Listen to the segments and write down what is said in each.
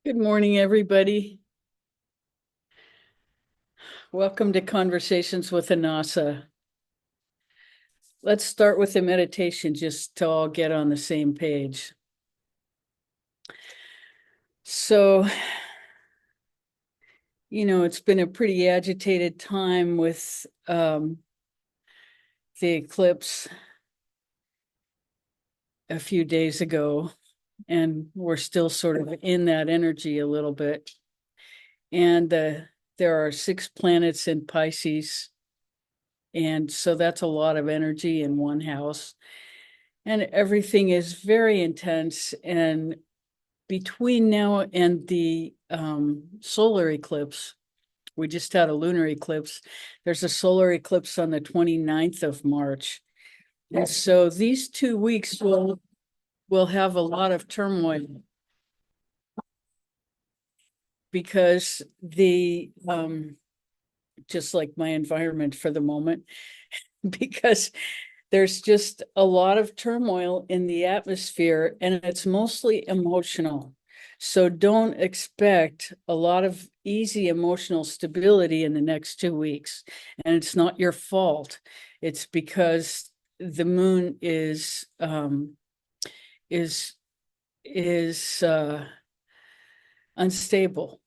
Good morning, everybody. Welcome to Conversations with Anasa. Let's start with the meditation just to all get on the same page. So, it's been a pretty agitated time with the eclipse a few days ago, and we're still sort of in that energy a little bit. And there are 6 planets in Pisces, and so that's a lot of energy in one house. And everything is very intense. And between now and the solar eclipse, we just had a lunar eclipse. There's a solar eclipse on the 29th of March. And so these 2 weeks will have a lot of turmoil because the just like my environment for the moment, because there's just a lot of turmoil in the atmosphere and it's mostly emotional. So don't expect a lot of easy emotional stability in the next 2 weeks. And it's not your fault. It's because the moon is is unstable.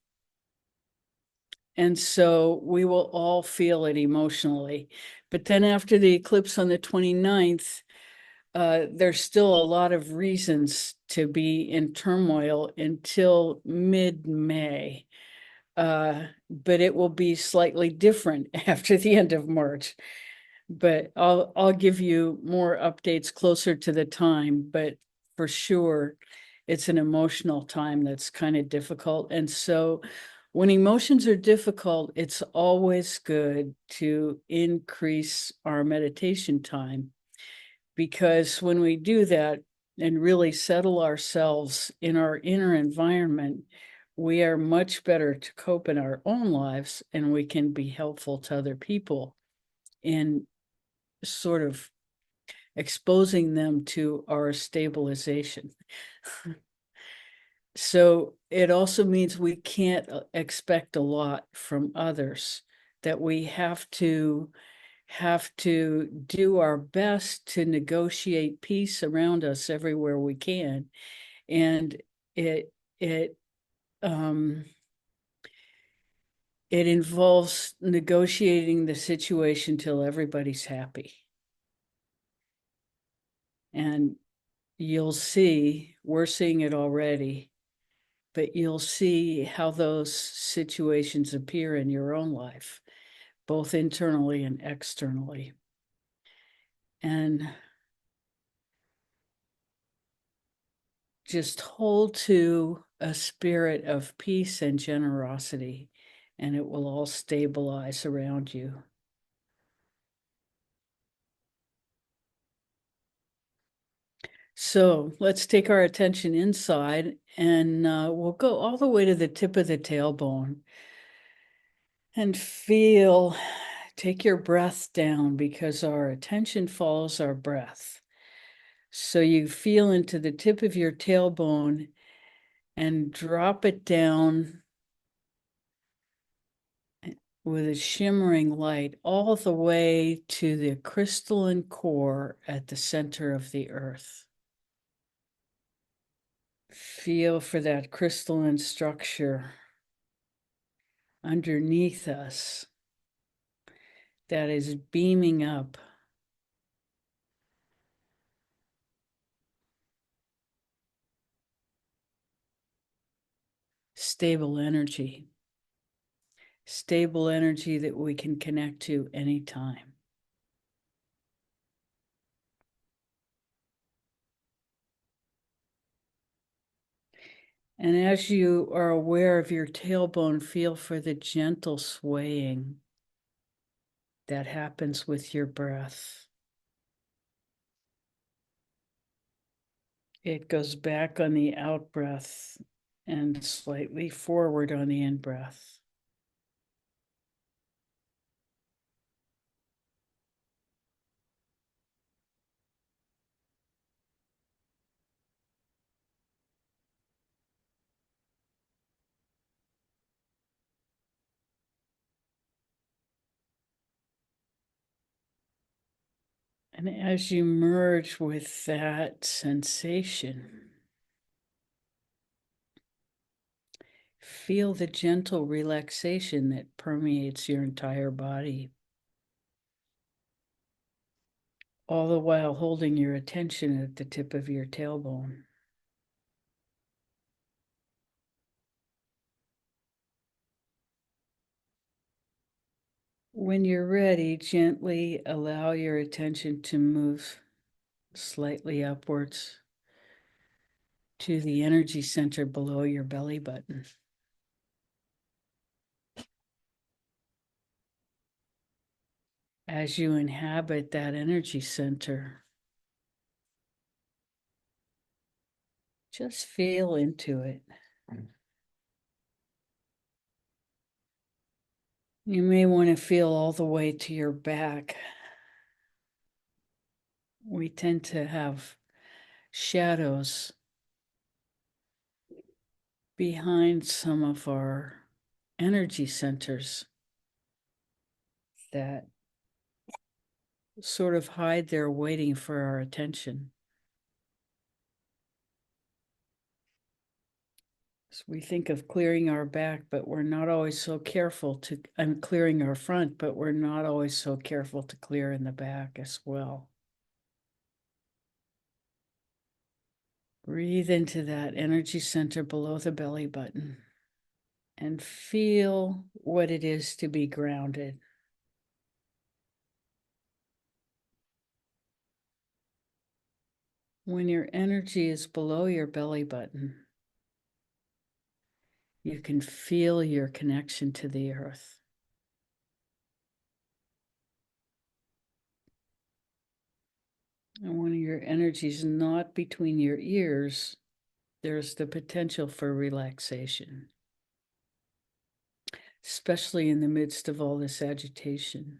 And so we will all feel it emotionally. But then after the eclipse on the 29th, there's still a lot of reasons to be in turmoil until mid-May. But it will be slightly different after the end of March. But I'll give you more updates closer to the time, but for sure it's an emotional time that's kind of difficult. And so when emotions are difficult, it's always good to increase our meditation time, because when we do that and really settle ourselves in our inner environment, we are much better to cope in our own lives, and we can be helpful to other people in sort of exposing them to our stabilization. So it also means we can't expect a lot from others, that we have to do our best to negotiate peace around us everywhere we can. And it it um it involves negotiating the situation till everybody's happy. And you'll see, we're seeing it already, but you'll see how those situations appear in your own life, both internally and externally. And just hold to a spirit of peace and generosity, and it will all stabilize around you. So let's take our attention inside, and we'll go all the way to the tip of the tailbone and feel, take your breath down, because our attention follows our breath. So you feel into the tip of your tailbone and drop it down with a shimmering light all the way to the crystalline core at the center of the earth. Feel for that crystalline structure underneath us that is beaming up stable energy, stable energy that we can connect to anytime. And as you are aware of your tailbone, feel for the gentle swaying that happens with your breath. It goes back on the out breath and slightly forward on the in breath. And as you merge with that sensation, feel the gentle relaxation that permeates your entire body, all the while holding your attention at the tip of your tailbone. When you're ready, gently allow your attention to move slightly upwards to the energy center below your belly button. As you inhabit that energy center, just feel into it. You may want to feel all the way to your back. We tend to have shadows behind some of our energy centers that sort of hide there waiting for our attention. So we think of clearing our back, but we're not always so careful to, I'm clearing our front, but we're not always so careful to clear in the back as well. Breathe into that energy center below the belly button and feel what it is to be grounded. When your energy is below your belly button, you can feel your connection to the earth. And when your energy is not between your ears, there's the potential for relaxation, especially in the midst of all this agitation.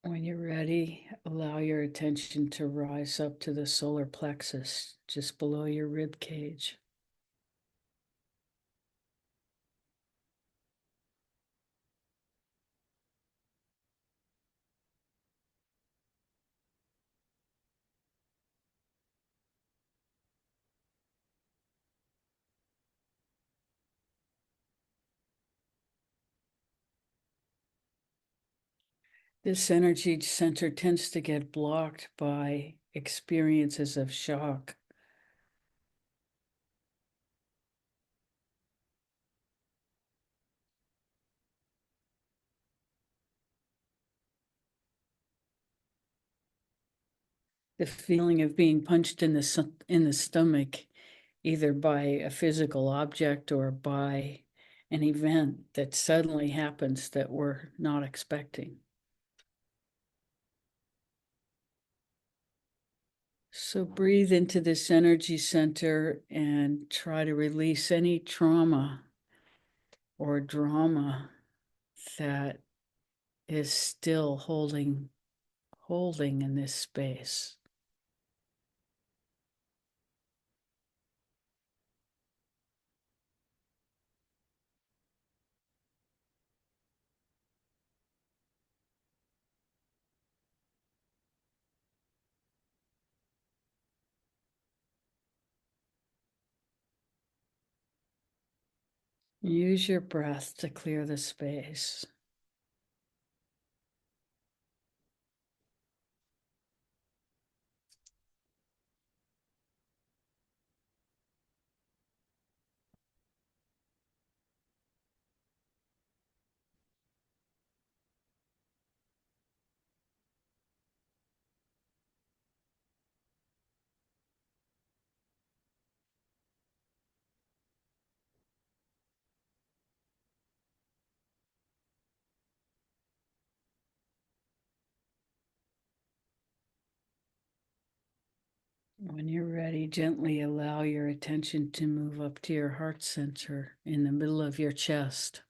When you're ready, allow your attention to rise up to the solar plexus, just below your rib cage. This energy center tends to get blocked by experiences of shock. The feeling of being punched in the stomach, either by a physical object or by an event that suddenly happens that we're not expecting. So breathe into this energy center and try to release any trauma or drama that is still holding in this space. Use your breath to clear the space. When you're ready, gently allow your attention to move up to your heart center in the middle of your chest.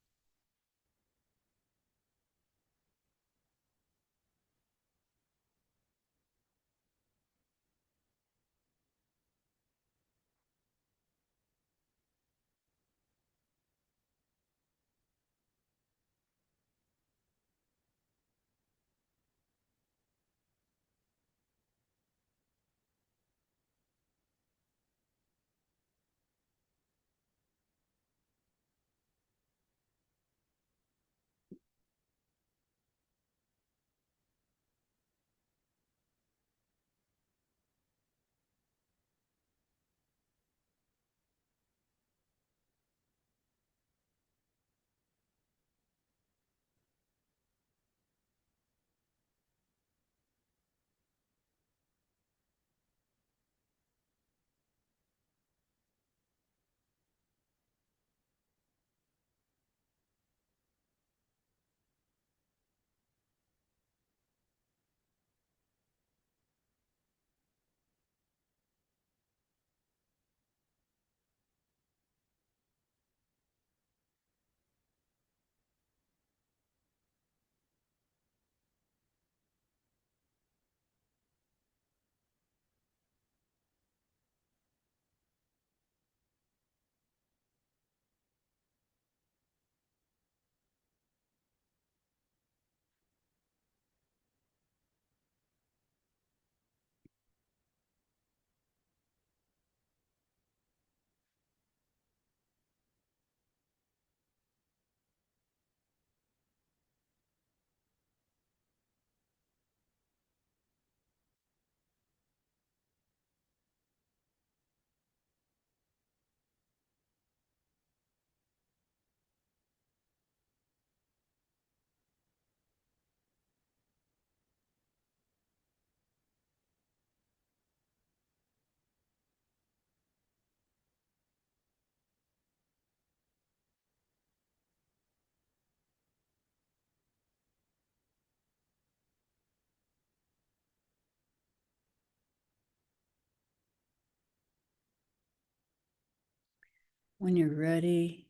When you're ready,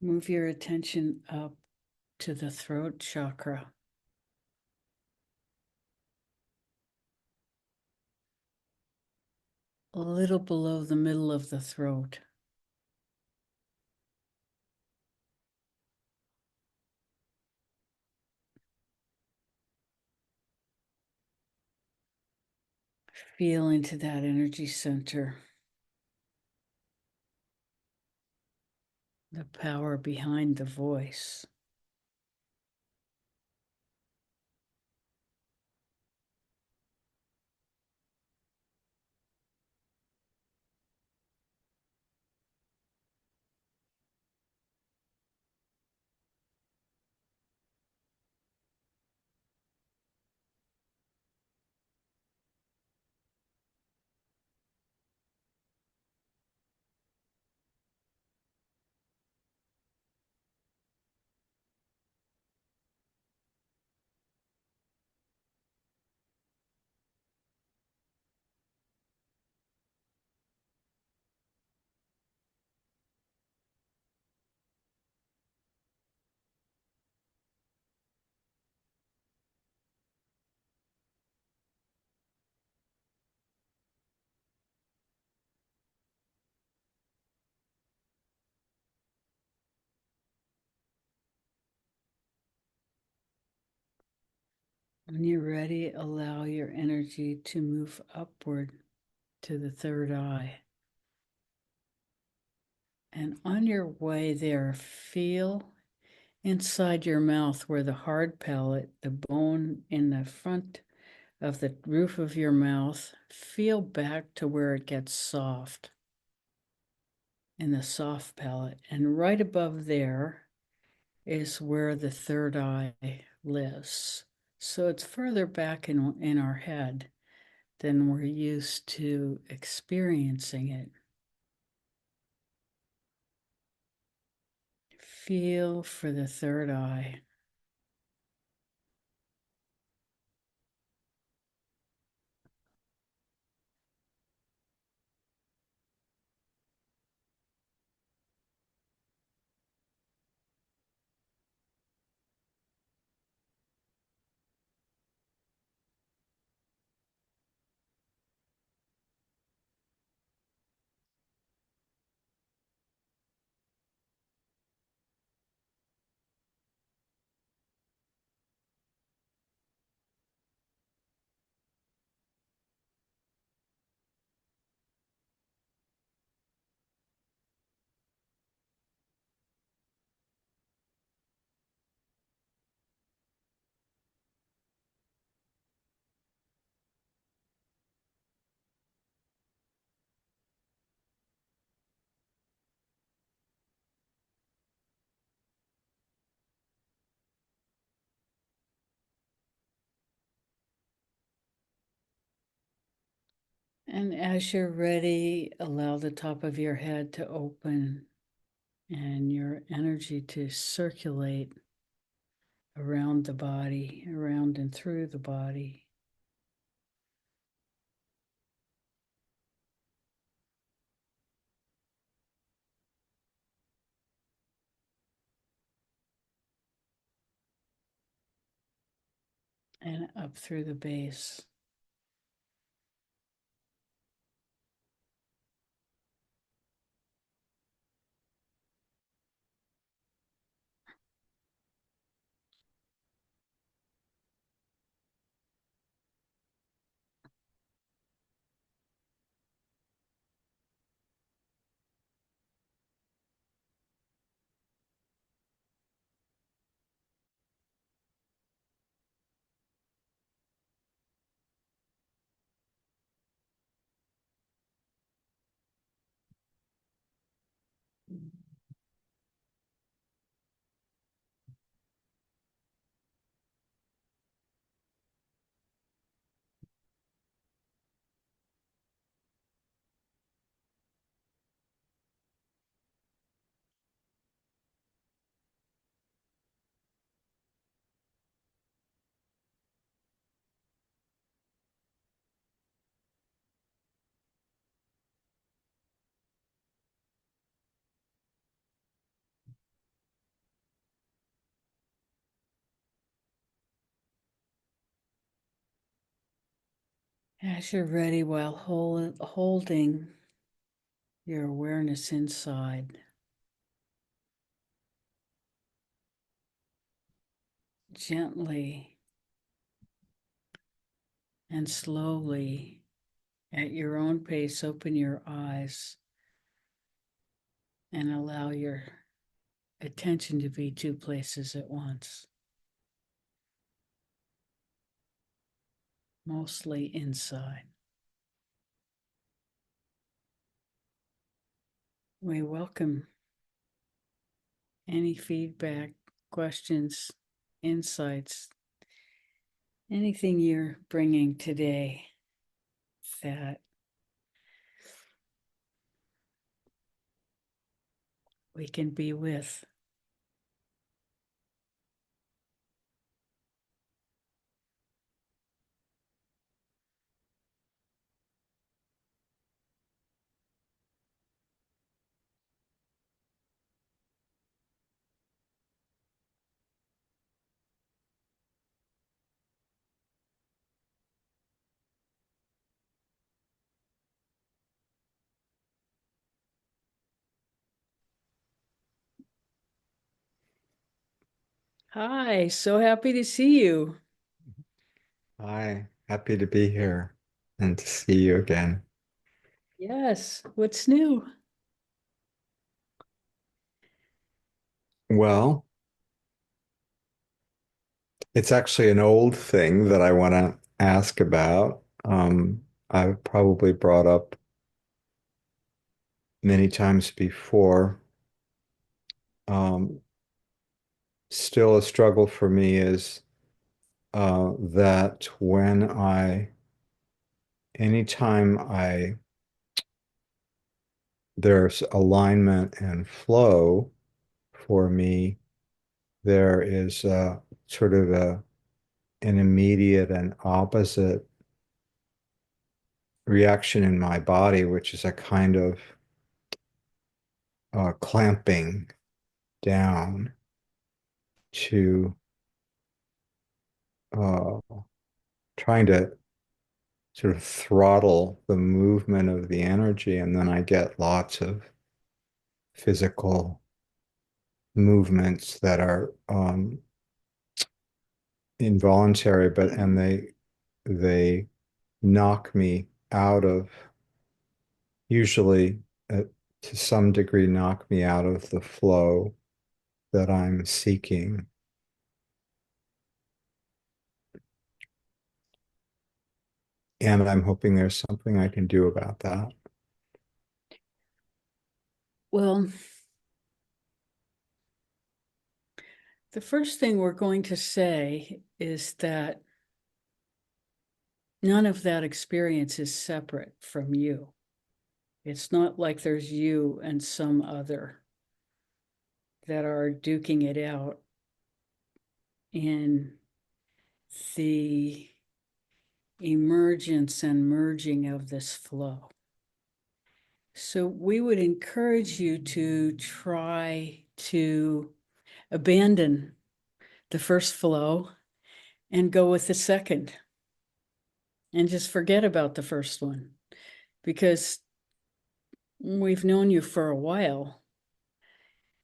move your attention up to the throat chakra, a little below the middle of the throat. Feel into that energy center, the power behind the voice. When you're ready, allow your energy to move upward to the third eye. And on your way there, feel inside your mouth where the hard palate, the bone in the front of the roof of your mouth, feel back to where it gets soft in the soft palate. And right above there is where the third eye lives. So it's further back in our head than we're used to experiencing it. Feel for the third eye. And as you're ready, allow the top of your head to open and your energy to circulate around the body, around and through the body. And up through the base. As you're ready, while holding your awareness inside, gently and slowly, at your own pace, open your eyes and allow your attention to be two places at once, mostly inside. We welcome any feedback, questions, insights, anything you're bringing today that we can be with. Hi, so happy to see you. Hi, happy to be here and to see you again. Yes, what's new? Well, it's actually an old thing that I want to ask about. I've probably brought up many times before. Um, Still a struggle for me is that anytime there's alignment and flow for me, there is sort of an immediate and opposite reaction in my body, which is a kind of clamping down to uh, trying to sort of throttle the movement of the energy. And then I get lots of physical movements that are involuntary, they knock me out of, usually to some degree, knock me out of the flow that I'm seeking. And I'm hoping there's something I can do about that. Well, the first thing we're going to say is that none of that experience is separate from you. It's not like there's you and some other that are duking it out in the emergence and merging of this flow. So we would encourage you to try to abandon the first flow and go with the second and just forget about the first one, because we've known you for a while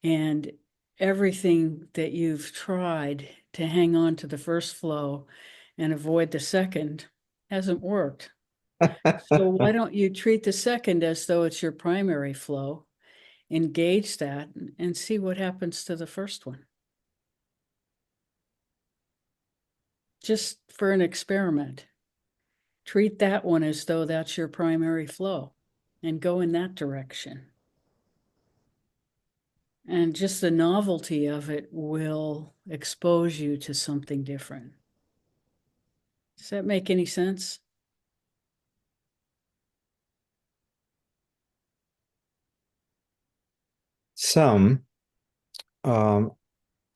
and everything that you've tried to hang on to the first flow and avoid the second hasn't worked. So why don't you treat the second as though it's your primary flow, engage that, and see what happens to the first one? Just for an experiment. Treat that one as though that's your primary flow and go in that direction. And just the novelty of it will expose you to something different. Does that make any sense? Some, um,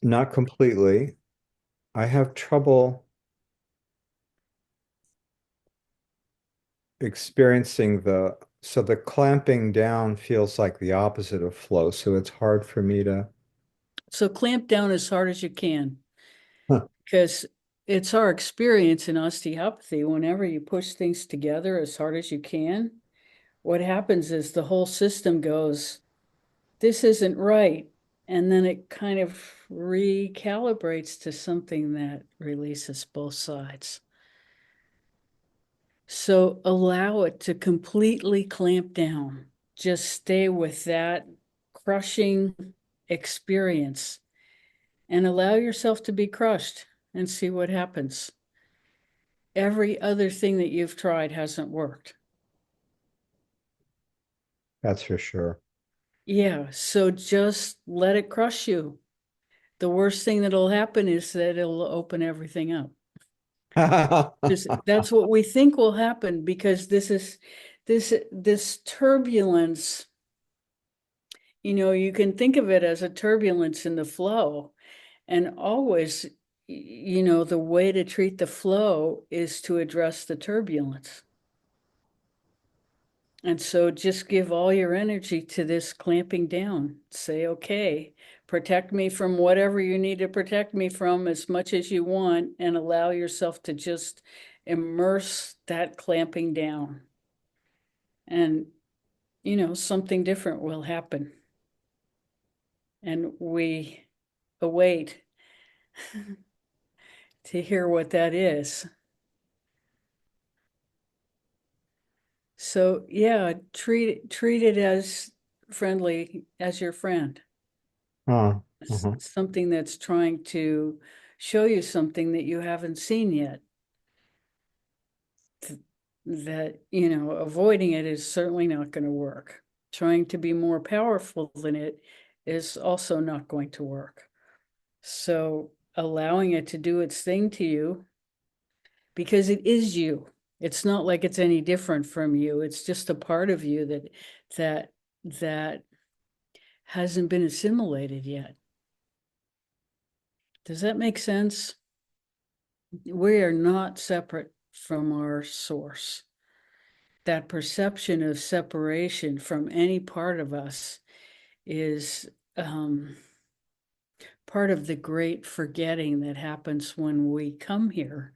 not completely. I have trouble experiencing so the clamping down feels like the opposite of flow. So it's hard for me to, So clamp down as hard as you can, huh. because it's our experience in osteopathy. Whenever you push things together as hard as you can, what happens is the whole system goes, this isn't right. And then it kind of recalibrates to something that releases both sides. So allow it to completely clamp down. Just stay with that crushing experience and allow yourself to be crushed and see what happens. Every other thing that you've tried hasn't worked. That's for sure. Yeah, so just let it crush you. The worst thing that'll happen is that it'll open everything up. That's what we think will happen, because this turbulence, you can think of it as a turbulence in the flow. And always, the way to treat the flow is to address the turbulence. And so just give all your energy to this clamping down. Say, okay, protect me from whatever you need to protect me from as much as you want, and allow yourself to just immerse that clamping down. And, something different will happen. And we await to hear what that is. So yeah, treat it as friendly as your friend. Oh, uh-huh. Something that's trying to show you something that you haven't seen yet. That, avoiding it is certainly not going to work. Trying to be more powerful than it is also not going to work. So allowing it to do its thing to you, because it is you. It's not like it's any different from you. It's just a part of you that that hasn't been assimilated yet. Does that make sense? We are not separate from our source. That perception of separation from any part of us is part of the great forgetting that happens when we come here.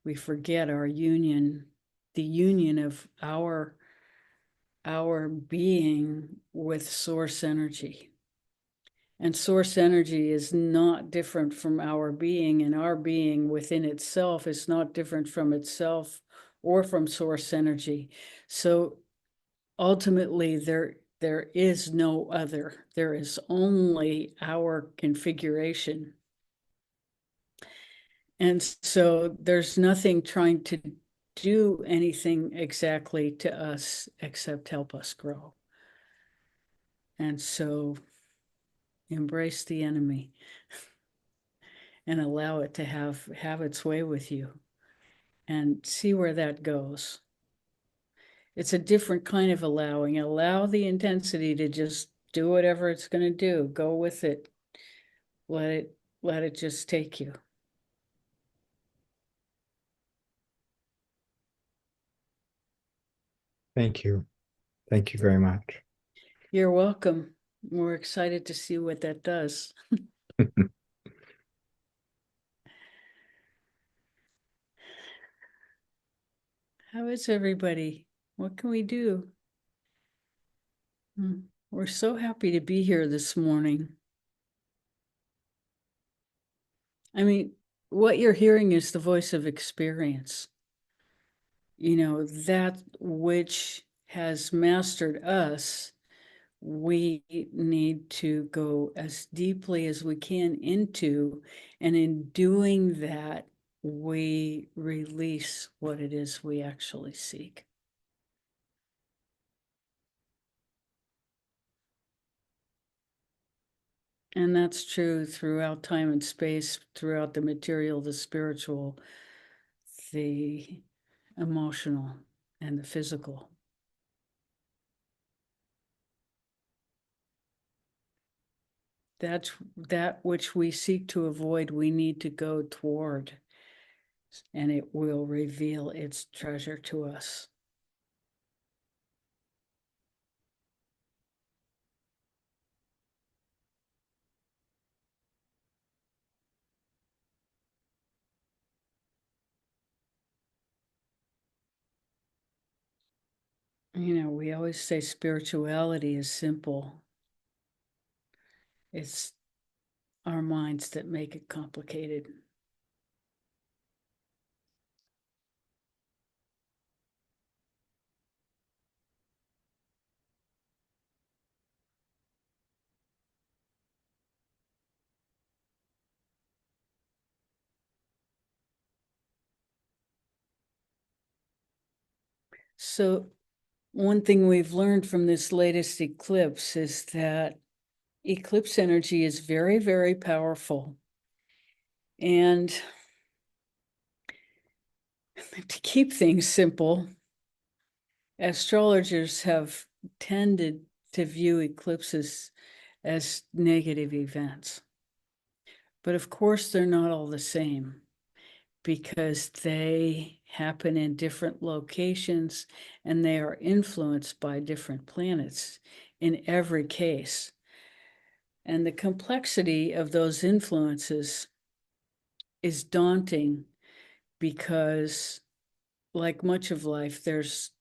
We forget our union, the union of our being with source energy. And source energy is not different from our being, and our being within itself is not different from itself or from source energy. So ultimately, there is no other. There is only our configuration. And so there's nothing trying to do anything exactly to us except help us grow. And so embrace the enemy and allow it to have its way with you. and see where that goes. It's a different kind of allowing. Allow the intensity to just do whatever it's going to do. Go with it. Let it just take you. Thank you. Thank you very much. You're welcome. We're excited to see what that does. How is everybody? What can we do? We're so happy to be here this morning. I mean, what you're hearing is the voice of experience. That which has mastered us, we need to go as deeply as we can into, and in doing that, we release what it is we actually seek. And that's true throughout time and space, throughout the material, the spiritual, the emotional, and the physical. That's that which we seek to avoid, we need to go toward, and it will reveal its treasure to us. We always say spirituality is simple. It's our minds that make it complicated. So, one thing we've learned from this latest eclipse is that eclipse energy is very, very powerful. And to keep things simple, astrologers have tended to view eclipses as negative events. But of course, they're not all the same because they happen in different locations and they are influenced by different planets in every case. And the complexity of those influences is daunting because, like much of life, there's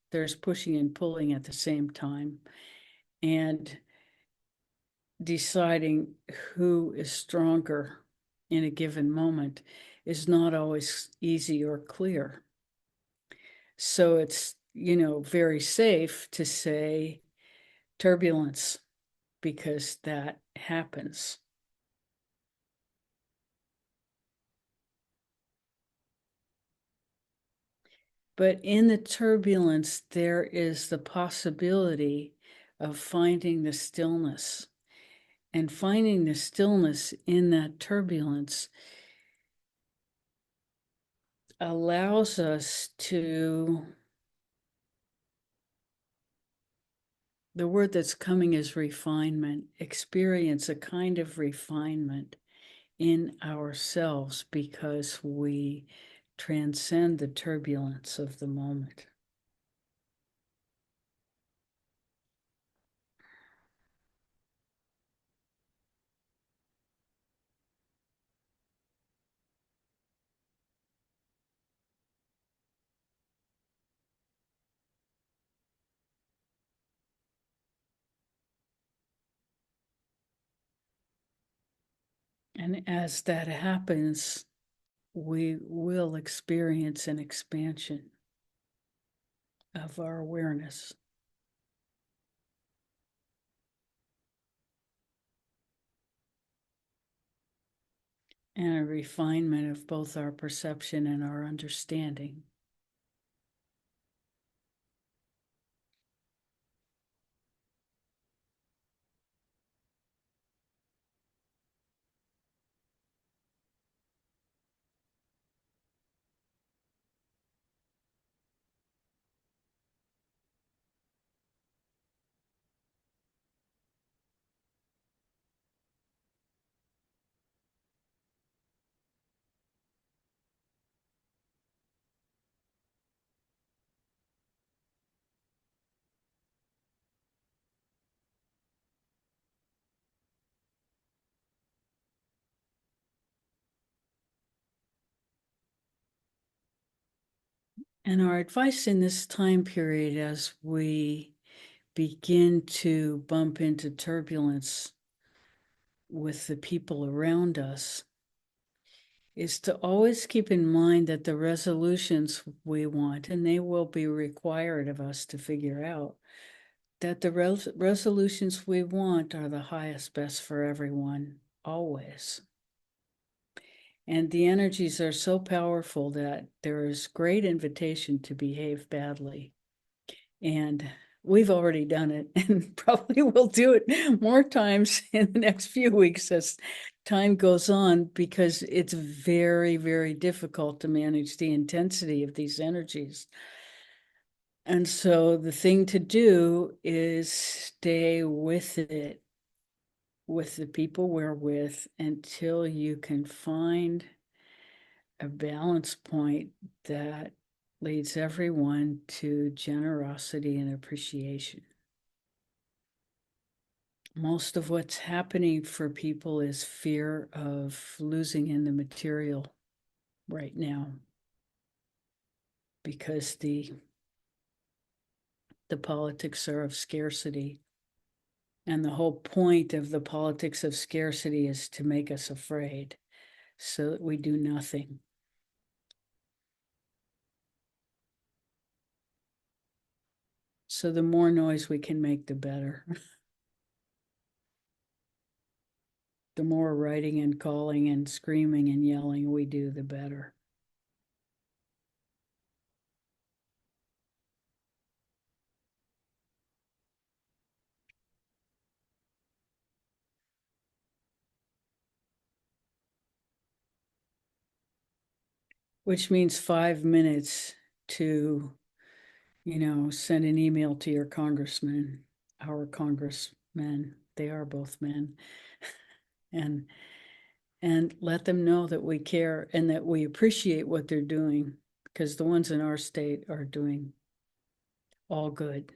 pushing and pulling at the same time. And deciding who is stronger in a given moment is not always easy or clear. So it's, very safe to say turbulence because that happens. But in the turbulence, there is the possibility of finding the stillness. And finding the stillness in that turbulence allows us to, the word that's coming is refinement, experience a kind of refinement in ourselves because we transcend the turbulence of the moment. And as that happens, we will experience an expansion of our awareness. And a refinement of both our perception and our understanding. And our advice in this time period, as we begin to bump into turbulence with the people around us, is to always keep in mind that the resolutions we want, and they will be required of us to figure out, that the resolutions we want are the highest best for everyone, always. And the energies are so powerful that there is great invitation to behave badly. And we've already done it and probably will do it more times in the next few weeks as time goes on, because it's very, very difficult to manage the intensity of these energies. And so the thing to do is stay with it, with the people we're with, until you can find a balance point that leads everyone to generosity and appreciation. Most of what's happening for people is fear of losing in the material right now, because the politics are of scarcity. And the whole point of the politics of scarcity is to make us afraid so that we do nothing. So the more noise we can make, the better. The more writing and calling and screaming and yelling we do, the better. Which means 5 minutes to, send an email to your congressman, our congressmen, they are both men, and let them know that we care and that we appreciate what they're doing, because the ones in our state are doing all good.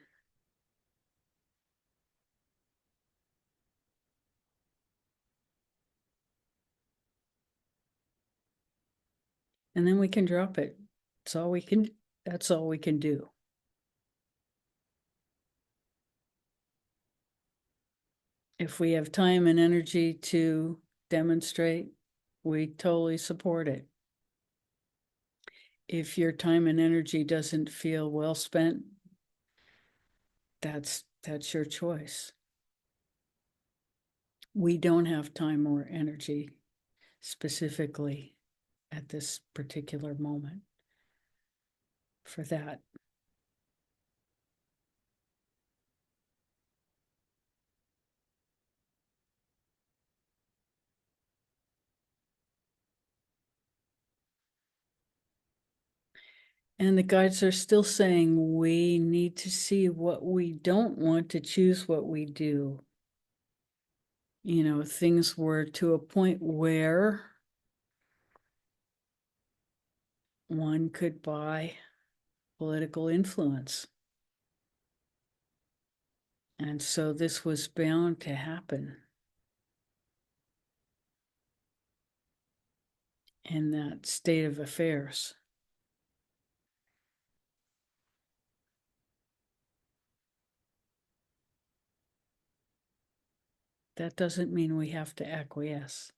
And then we can drop it. That's all we can do. If we have time and energy to demonstrate, we totally support it. If your time and energy doesn't feel well spent, that's your choice. We don't have time or energy specifically at this particular moment for that. And the guides are still saying we need to see what we don't want to choose what we do. Things were to a point where one could buy political influence. And so this was bound to happen in that state of affairs. That doesn't mean we have to acquiesce.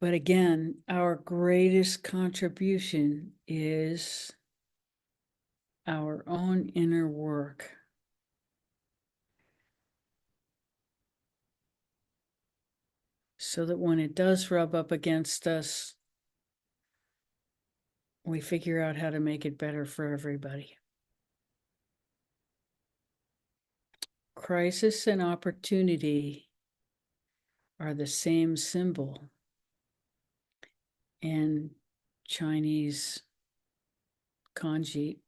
But again, our greatest contribution is our own inner work. So that when it does rub up against us, we figure out how to make it better for everybody. Crisis and opportunity are the same symbol in Chinese kanji,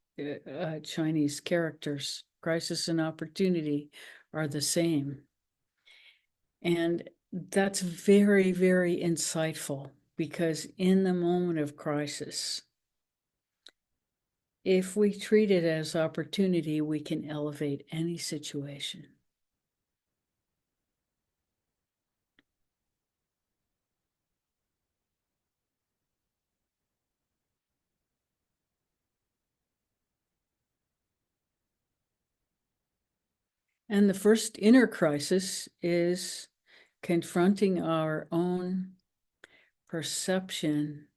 Chinese characters. Crisis and opportunity are the same. And that's very, very insightful, because in the moment of crisis, If we treat it as opportunity, we can elevate any situation. And the first inner crisis is confronting our own perception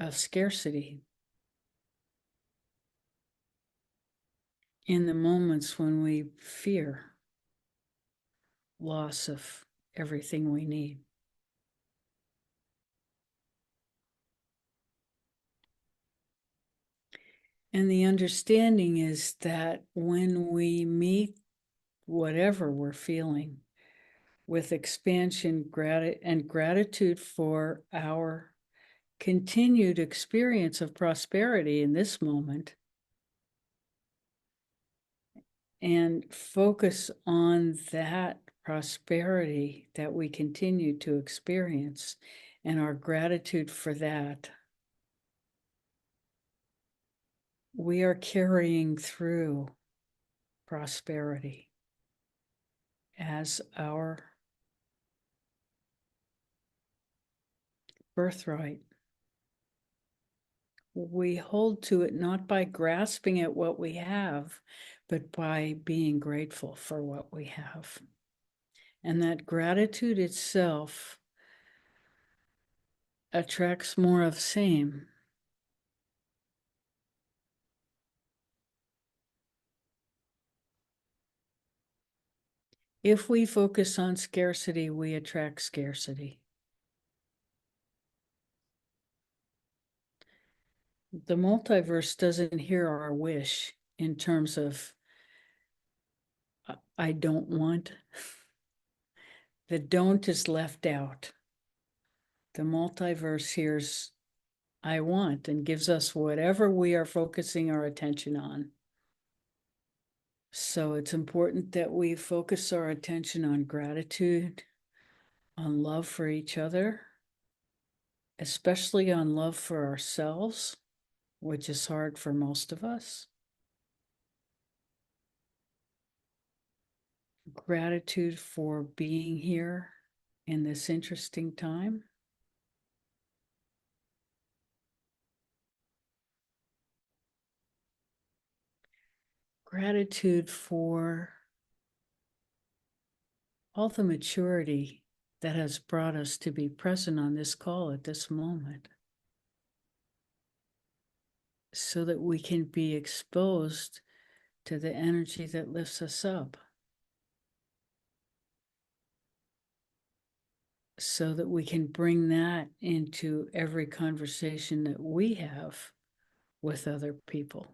of scarcity in the moments when we fear loss of everything we need. And the understanding is that when we meet whatever we're feeling with expansion, and gratitude for our continued experience of prosperity in this moment, and focus on that prosperity that we continue to experience and our gratitude for that, we are carrying through prosperity as our birthright. We hold to it not by grasping at what we have, but by being grateful for what we have. And that gratitude itself attracts more of the same. If we focus on scarcity, we attract scarcity. The multiverse doesn't hear our wish in terms of, I don't want. The don't is left out. The multiverse hears, I want, and gives us whatever we are focusing our attention on. So it's important that we focus our attention on gratitude, on love for each other, especially on love for ourselves, which is hard for most of us. Gratitude for being here in this interesting time. Gratitude for all the maturity that has brought us to be present on this call at this moment, so that we can be exposed to the energy that lifts us up, so that we can bring that into every conversation that we have with other people.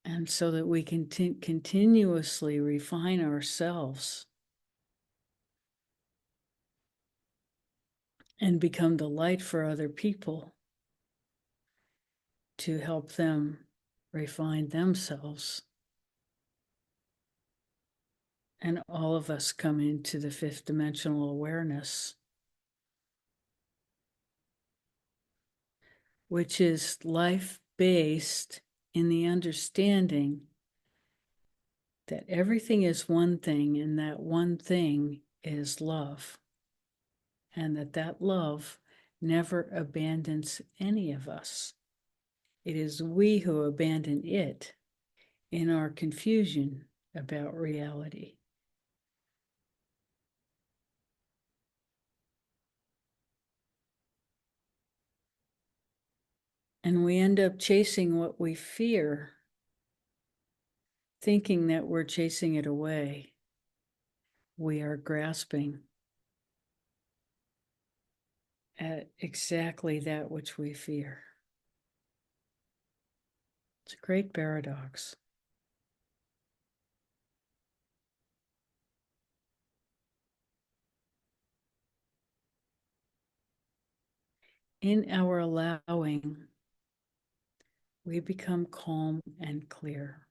And so that we can continuously refine ourselves and become the light for other people to help them refine themselves. And all of us come into the fifth dimensional awareness, which is life-based in the understanding that everything is one thing, and that one thing is love. And that love never abandons any of us. It is we who abandon it in our confusion about reality. And we end up chasing what we fear, thinking that we're chasing it away. We are grasping at exactly that which we fear. It's a great paradox. In our allowing, we become calm and clear.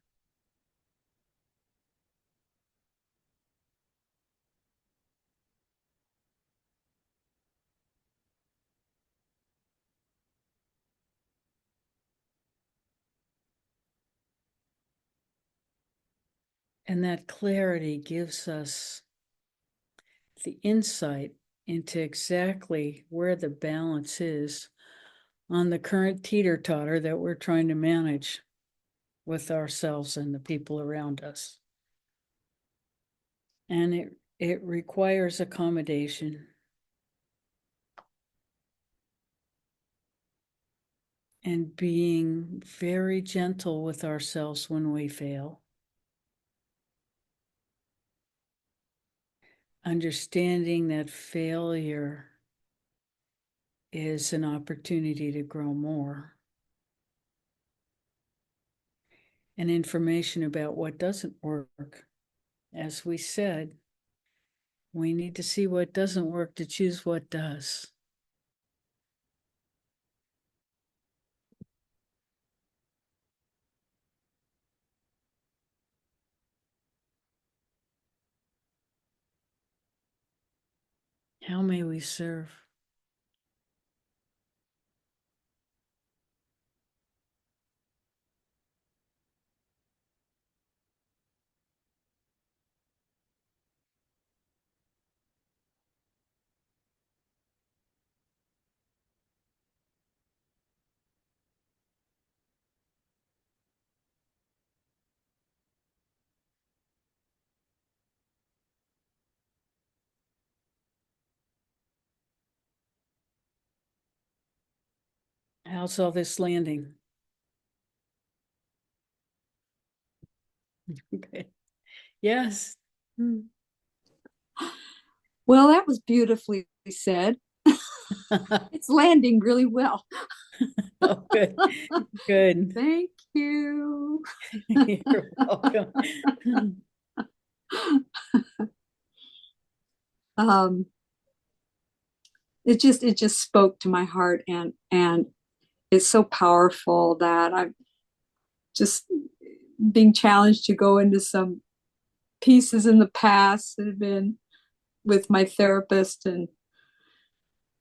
And that clarity gives us the insight into exactly where the balance is on the current teeter-totter that we're trying to manage with ourselves and the people around us. And it requires accommodation and being very gentle with ourselves when we fail. Understanding that failure is an opportunity to grow more. And information about what doesn't work. As we said, we need to see what doesn't work to choose what does. How may we serve? How's all this landing? Okay. Yes. Well, that was beautifully said. It's landing really well. Oh, good. Good. Thank you. You're welcome. Um, it just spoke to my heart, and it's so powerful that I'm just being challenged to go into some pieces in the past that have been with my therapist and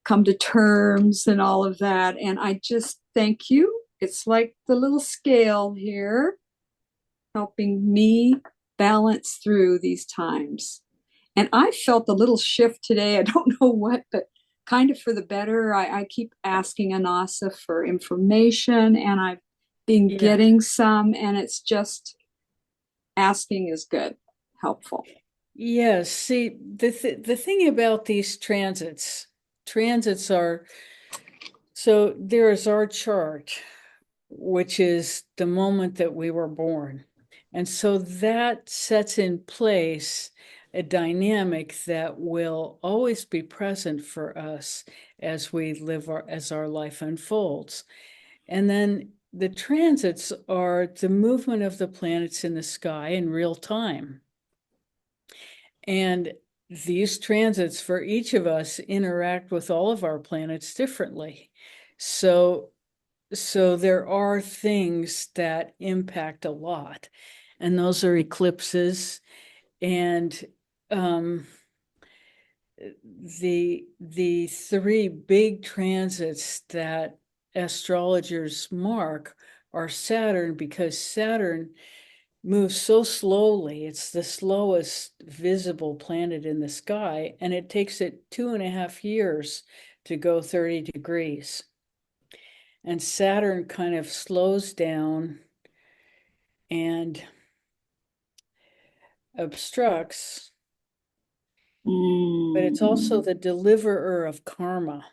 come to terms and all of that. And I just thank you. It's like the little scale here helping me balance through these times. And I felt a little shift today. I don't know what, but kind of for the better. I keep asking Anasa for information, and I've been Yeah. getting some, and it's just asking is good, helpful. Yes. See, the thing about these transits are, so there is our chart, which is the moment that we were born. And so that sets in place a dynamic that will always be present for us as we live as our life unfolds. And then the transits are the movement of the planets in the sky in real time. And these transits for each of us interact with all of our planets differently. So there are things that impact a lot, and those are eclipses and the three big transits that astrologers mark are Saturn, because Saturn moves so slowly. It's the slowest visible planet in the sky, and it takes it 2.5 years to go 30 degrees. And Saturn kind of slows down and obstructs, but it's also the deliverer of karma.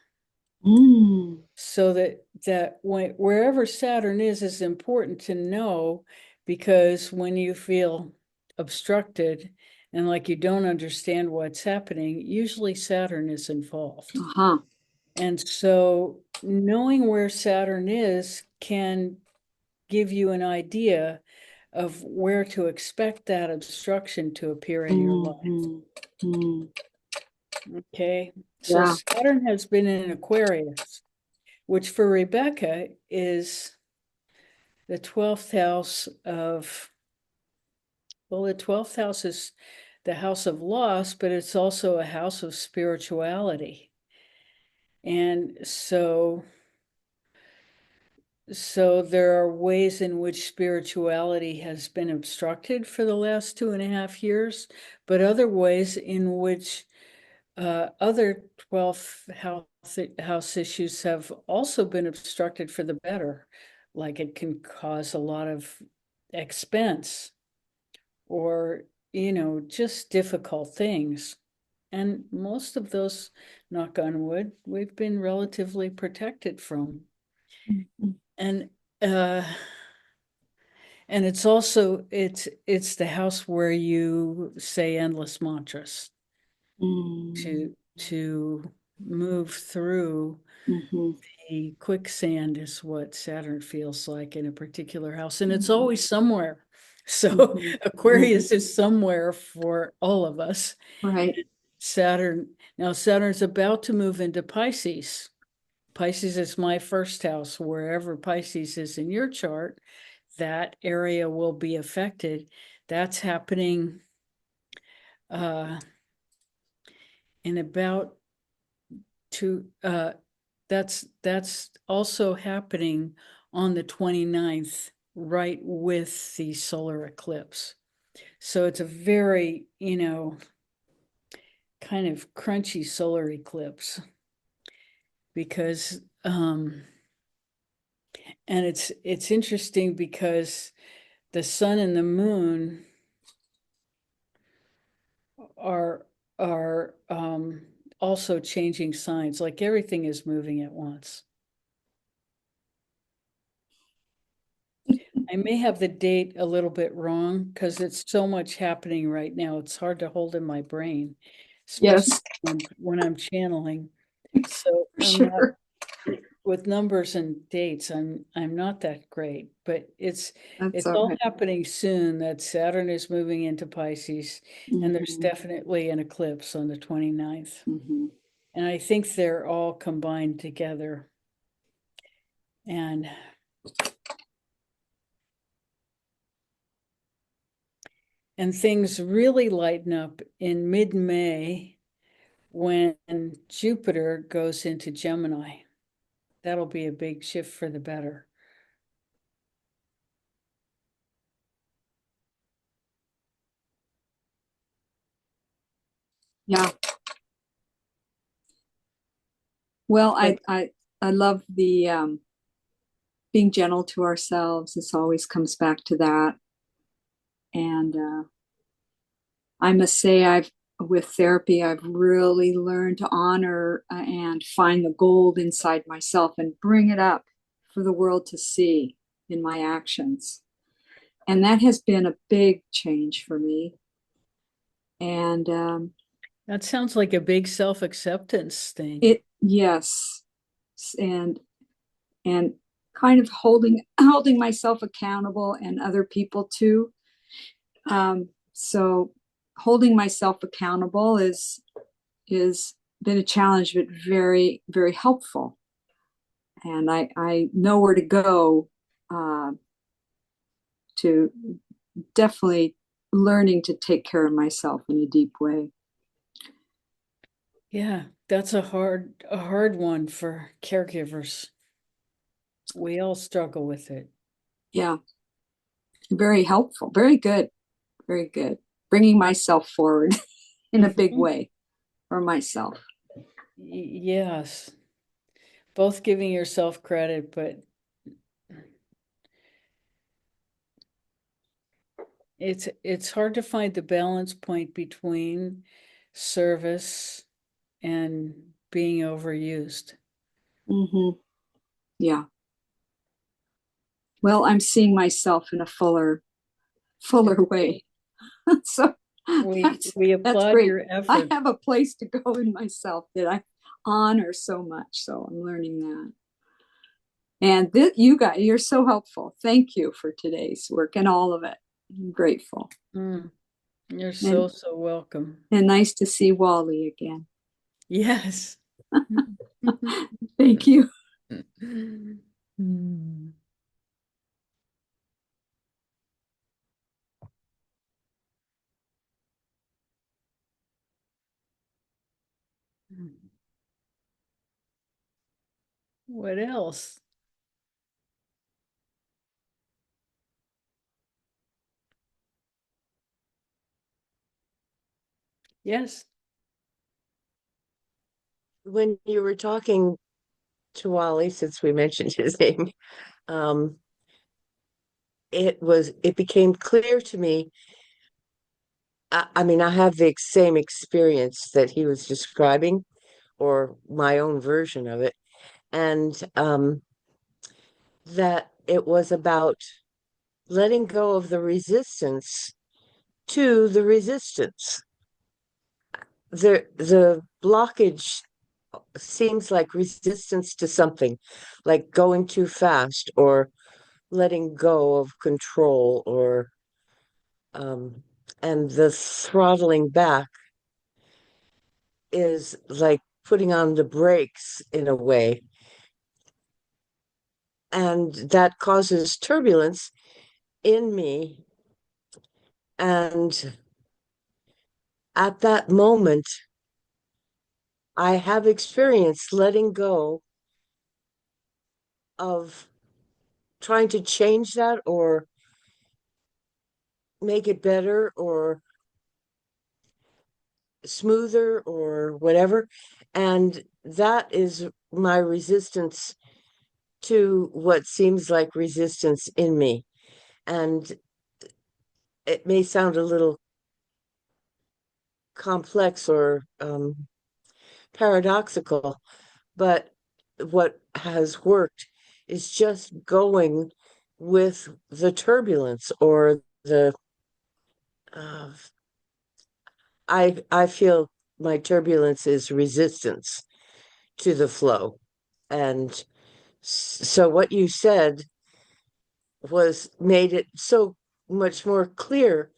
So that wherever Saturn is important to know, because when you feel obstructed and like you don't understand what's happening, usually Saturn is involved. Uh-huh. And so knowing where Saturn is can give you an idea of where to expect that obstruction to appear in your life. Okay, so Yeah. Saturn has been in Aquarius, which for Rebecca is the 12th house of, well, the 12th house is the house of loss, but it's also a house of spirituality. And so So there are ways in which spirituality has been obstructed for the last 2.5 years, but other ways in which other 12th house issues have also been obstructed for the better. Like it can cause a lot of expense or, just difficult things. And most of those, knock on wood, we've been relatively protected from. Mhm. And uh and it's also it's the house where you say endless mantras Mm. to move through Mhm. the quicksand is what Saturn feels like in a particular house, and it's Mhm. always somewhere. So Mhm. Aquarius is somewhere for all of us. Right. Saturn's about to move into Pisces. Pisces is my first house. Wherever Pisces is in your chart, that area will be affected. That's happening uh, in about two. That's also happening on the 29th, right with the solar eclipse. So it's a very, kind of crunchy solar eclipse because and it's interesting because the sun and the moon are also changing signs, like everything is moving at once. I may have the date a little bit wrong because it's so much happening right now. It's hard to hold in my brain, especially Yes, when I'm channeling. So for I'm not sure. with numbers and dates. I'm not that great, but That's it's all all right. happening soon. That Saturn is moving into Pisces, and there's Mhm. definitely an eclipse on the 29th. Mhm. And I think they're all combined together. And things really lighten up in mid-May when Jupiter goes into Gemini. That'll be a big shift for the better. Yeah. Well, But I love the being gentle to ourselves. This always comes back to that. And I must say, with therapy, I've really learned to honor and find the gold inside myself and bring it up for the world to see in my actions. And that has been a big change for me. And that sounds like a big self-acceptance thing. yes, and and kind of holding myself accountable and other people too. So holding myself accountable is been a challenge, but very, very helpful. And I know where to go uh, to definitely learning to take care of myself in a deep way. Yeah, that's a hard one for caregivers. We all struggle with it. Yeah, very helpful, very good, very good. Bringing myself forward in a big Mhm. way for myself. Yes, both giving yourself credit, but it's hard to find the balance point between service and being overused. Hmm. Yeah. Well, I'm seeing myself in a fuller way. So We that's applaud great. your I effort. have a place to go in myself that I honor so much. So I'm learning that. And you're so helpful. Thank you for today's work and all of it. I'm grateful. Mm, you're And so welcome. nice to see Wally again. Yes. Thank you. Mm. What else? Yes. When you were talking to Wally, since we mentioned his name, um, it became clear to me. I mean, I have the same experience that he was describing, or my own version of it, and that it was about letting go of the resistance to the resistance. The blockage seems like resistance to something, like going too fast or letting go of control, or and the throttling back is like putting on the brakes in a way, and that causes turbulence in me. And at that moment, I have experienced letting go of trying to change that or make it better or smoother or whatever. And that is my resistance to what seems like resistance in me. And it may sound a little complex or paradoxical, but what has worked is just going with the turbulence or the uh, I feel my turbulence is resistance to the flow. And so what you said was made it so much more clear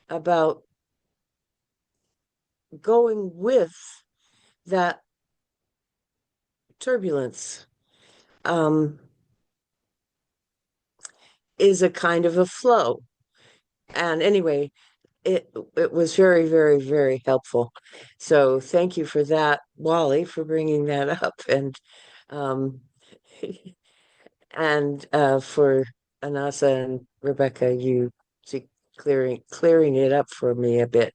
about going with that turbulence, um, is a kind of a flow. And anyway, it was very, very, very helpful. So thank you for that, Wally, for bringing that up, um, and for Anasa and Rebecca, you clearing it up for me a bit.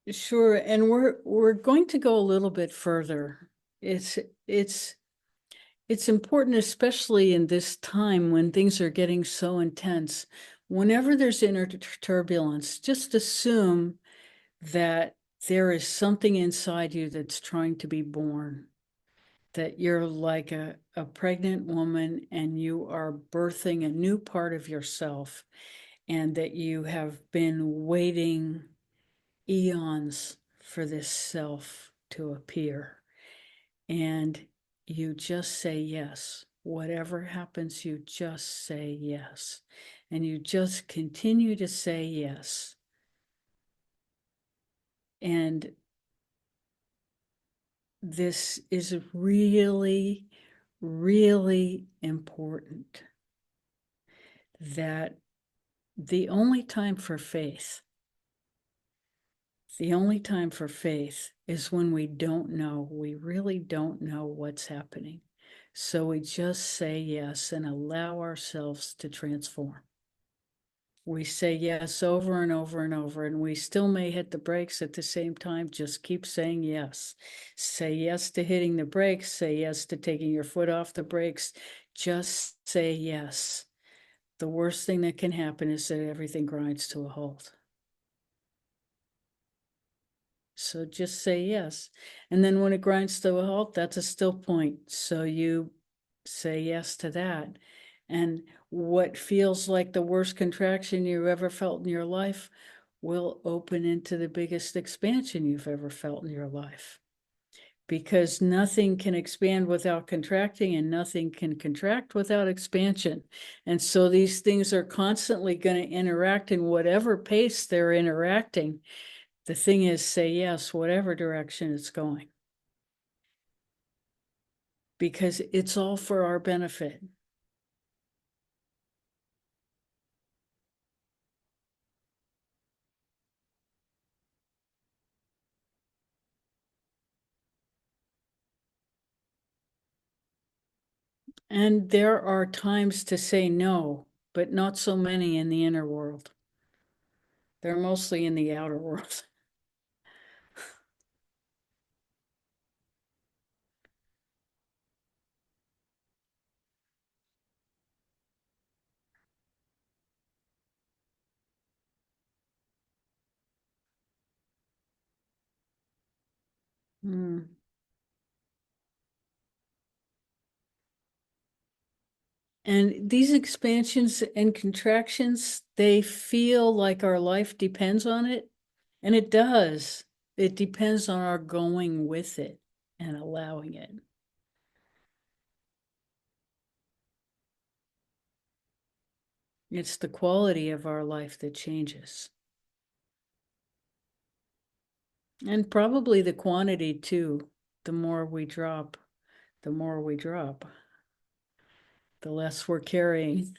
Sure, and we're going to go a little bit further. It's it's it's important, especially in this time when things are getting so intense. Whenever there's inner turbulence, just assume that there is something inside you that's trying to be born, that you're like a pregnant woman and you are birthing a new part of yourself, and that you have been waiting eons for this self to appear. And you just say yes. Whatever happens, you just say yes. And you just continue to say yes. And this is really, really important, that the only time for faith is when we don't know, we really don't know what's happening. So we just say yes and allow ourselves to transform. We say yes over and over and over, and we still may hit the brakes at the same time. Just keep saying yes. Say yes to hitting the brakes. Say yes to taking your foot off the brakes. Just say yes. The worst thing that can happen is that everything grinds to a halt. So just say yes. And then when it grinds to a halt, that's a still point. So you say yes to that. And what feels like the worst contraction you ever felt in your life will open into the biggest expansion you've ever felt in your life. Because nothing can expand without contracting, and nothing can contract without expansion. And so these things are constantly going to interact in whatever pace they're interacting. The thing is, say yes, whatever direction it's going, because it's all for our benefit. And there are times to say no, but not so many in the inner world. They're mostly in the outer world. Mm. And these expansions and contractions, they feel like our life depends on it. And it does. It depends on our going with it and allowing it. It's the quality of our life that changes. And probably the quantity too. The more we drop, the more we drop, the less we're carrying.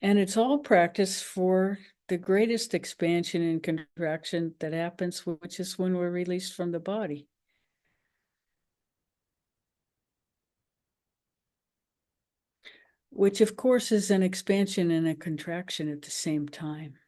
And it's all practice for the greatest expansion and contraction that happens, which is when we're released from the body. Which, of course, is an expansion and a contraction at the same time.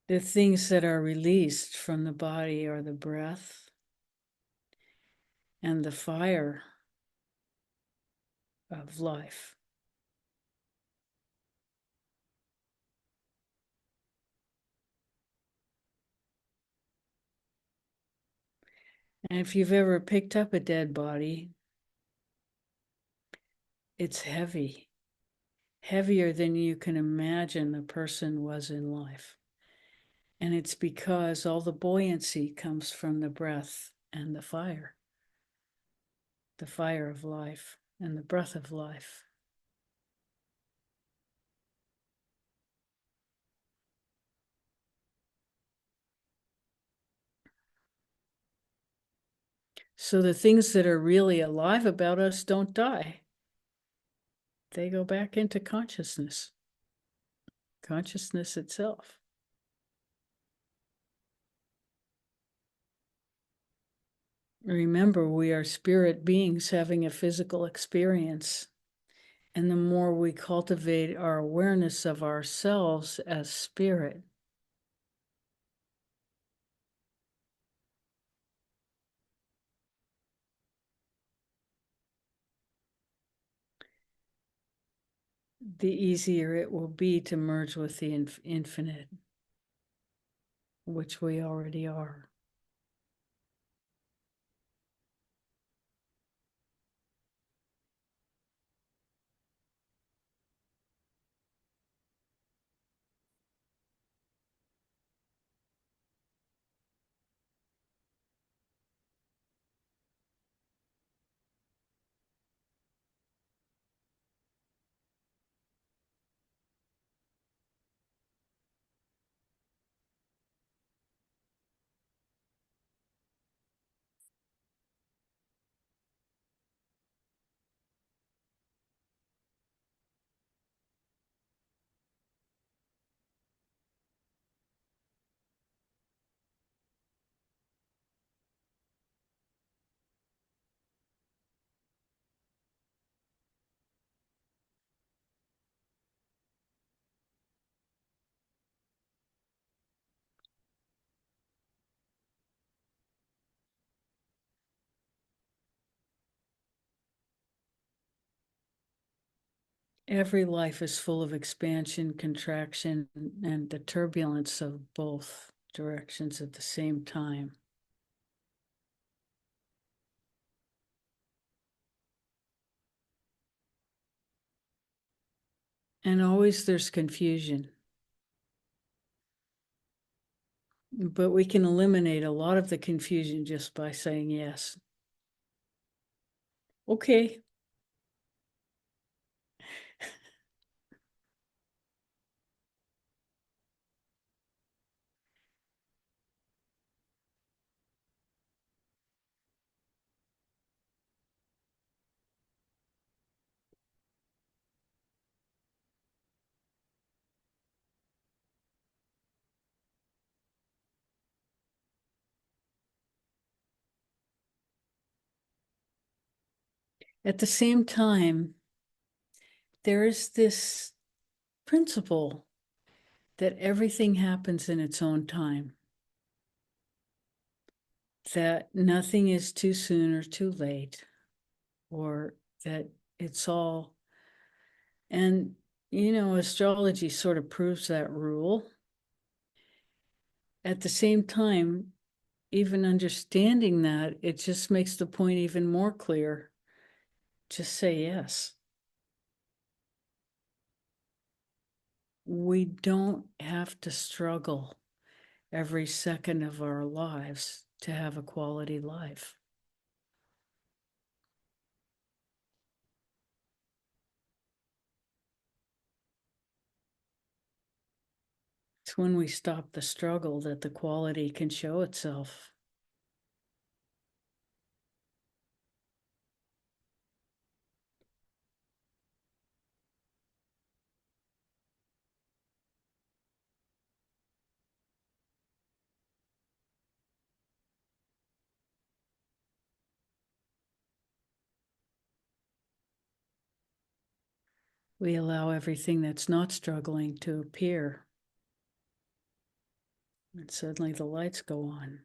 The things that are released from the body are the breath and the fire of life. And if you've ever picked up a dead body, it's heavy, heavier than you can imagine the person was in life. And it's because all the buoyancy comes from the breath and the fire of life and the breath of life. So the things that are really alive about us don't die. They go back into consciousness itself. Remember, we are spirit beings having a physical experience. And the more we cultivate our awareness of ourselves as spirit, the easier it will be to merge with the infinite, which we already are. Every life is full of expansion, contraction, and the turbulence of both directions at the same time. And always there's confusion. But we can eliminate a lot of the confusion just by saying yes. Okay. At the same time, there is this principle that everything happens in its own time, that nothing is too soon or too late, or that it's all, and astrology sort of proves that rule. At the same time, even understanding that, it just makes the point even more clear. Just say yes. We don't have to struggle every second of our lives to have a quality life. It's when we stop the struggle that the quality can show itself. We allow everything that's not struggling to appear. And suddenly the lights go on.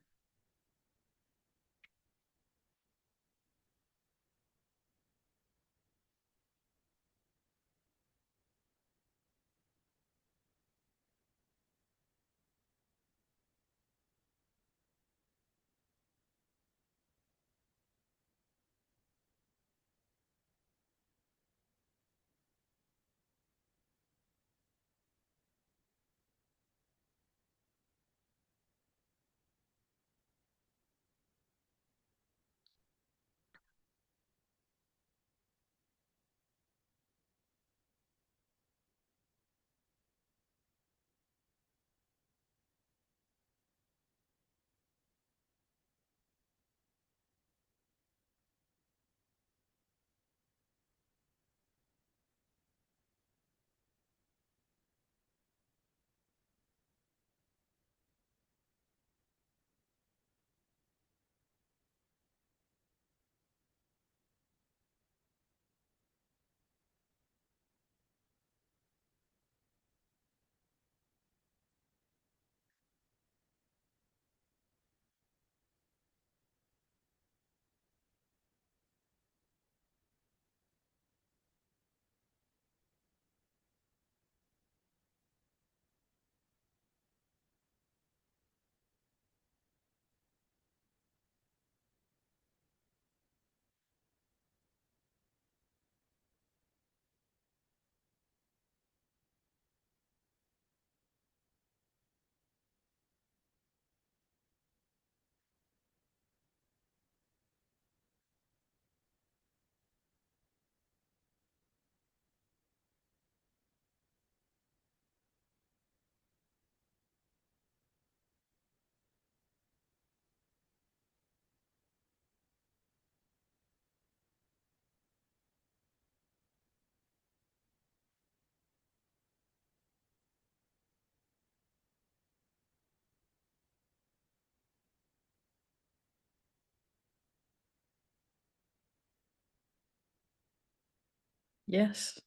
Yes.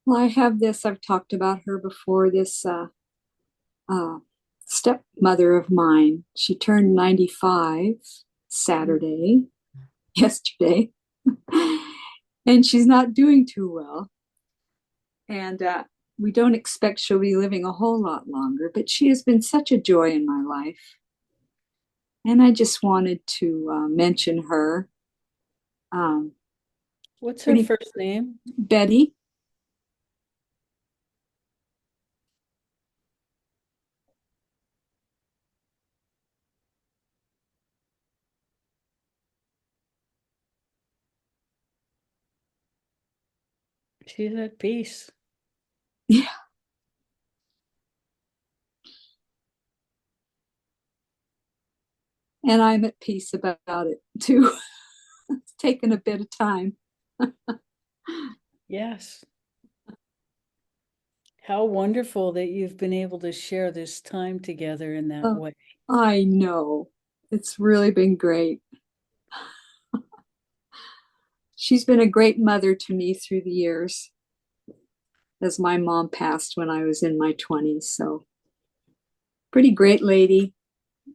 Well, I have this, I've talked about her before, this uh, stepmother of mine. She turned 95 Saturday, yesterday, and she's not doing too well. And we don't expect she'll be living a whole lot longer, but she has been such a joy in my life. And I just wanted to mention her. What's her Pretty first name? Betty. She's at peace. Yeah. And I'm at peace about it too. It's taken a bit of time. Yes. How wonderful that you've been able to share this time together in that Oh, way. I know. It's really been great. she's been a great mother to me through the years, as my mom passed when I was in my 20s. So pretty great lady.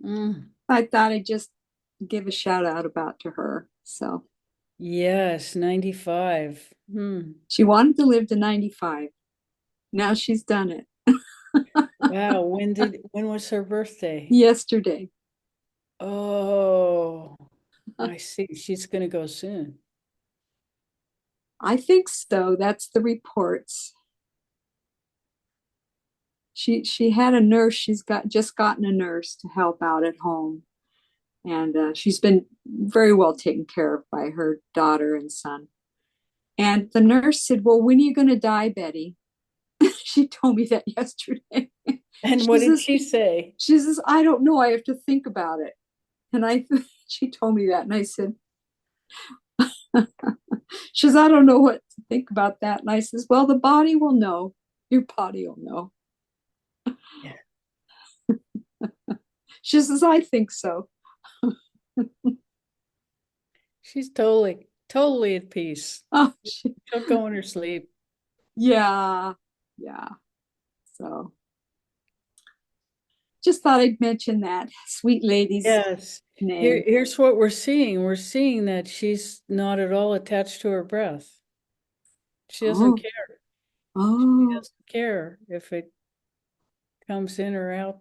Mm. I thought I'd just give a shout out about to her. So Yes, 95. she wanted to live to 95. Now she's done it. Wow, when was her birthday? Yesterday. Oh, I see. She's gonna go soon. I think so. That's the reports. She had a nurse. She's just gotten a nurse to help out at home, and she's been very well taken care of by her daughter and son. And the nurse said, "Well, when are you going to die, Betty?" She told me that yesterday. And She what did says, she say? she says, "I don't know. I have to think about it." And she told me that, and I said, she says, "I don't know what to think about that." And I says, "Well, the body will know. Your body will know." Yeah. She says, "I think so." She's totally at peace. Oh, She'll go in her sleep. yeah, yeah. So just thought I'd mention that sweet lady's Yes. name. Here's what we're seeing. We're seeing that she's not at all attached to her breath. She doesn't Oh, care. She oh, doesn't care if it comes in or out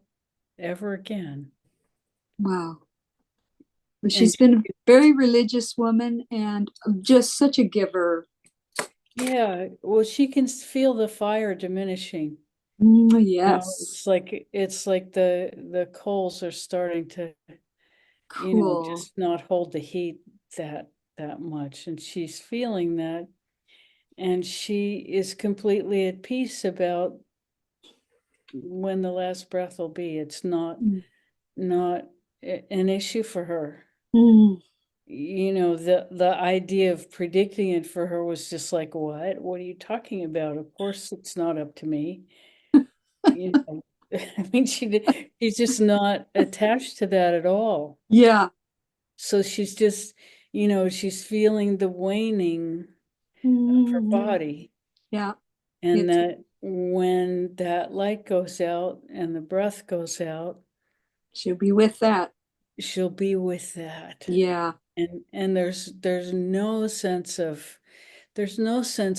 ever again. wow. But And she's been a very religious woman and just such a giver. yeah, well, she can feel the fire diminishing. Yes. It's like the coals are starting to, Cool. just not hold the heat that much. And she's feeling that. And she is completely at peace about when the last breath will be. It's not an issue for her. Mm. The idea of predicting it for her was just like, what are you talking about? Of course it's not up to me. I mean, she's just not attached to that at all. Yeah. So she's just, she's feeling the waning of her Mhm. body. Yeah. And It's, that when that light goes out and the breath goes out, she'll be with that. she'll be with that. Yeah. And there's no sense